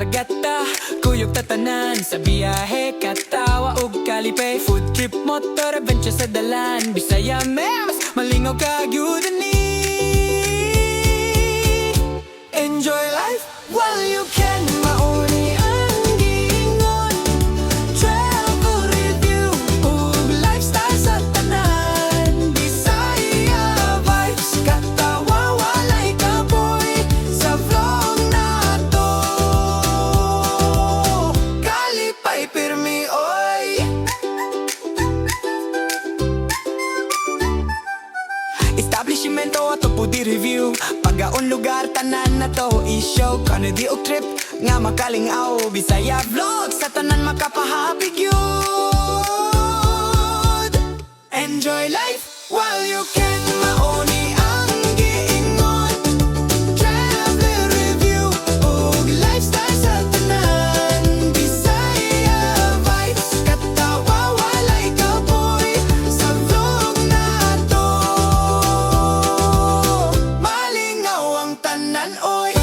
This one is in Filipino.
kargata, kuyog tatanan sa biyahe, katawa ug kalipay. Food trip, motor, adventure sa dalan, Bisaya memes, malingaw ka gyud ani. Enjoy life while you can, mauni ang giingon. Travel review ug lifestyle sa tanan, Bisaya vibes, katawa walay kapoy sa vlog nato. Kalipay pirmi oy. Establishmento ato po di review, pagaon lugar tanan na to i-show. Kano di og trip nga makalingaw, Bisaya vlog sa tanan makapahapig yun. Enjoy life while you can, mauni ang giingon. Travel review ug lifestyle sa tanan, Bisaya vibes, katawa walay kapoy sa vlog nato. Malingaw ang tanan oy.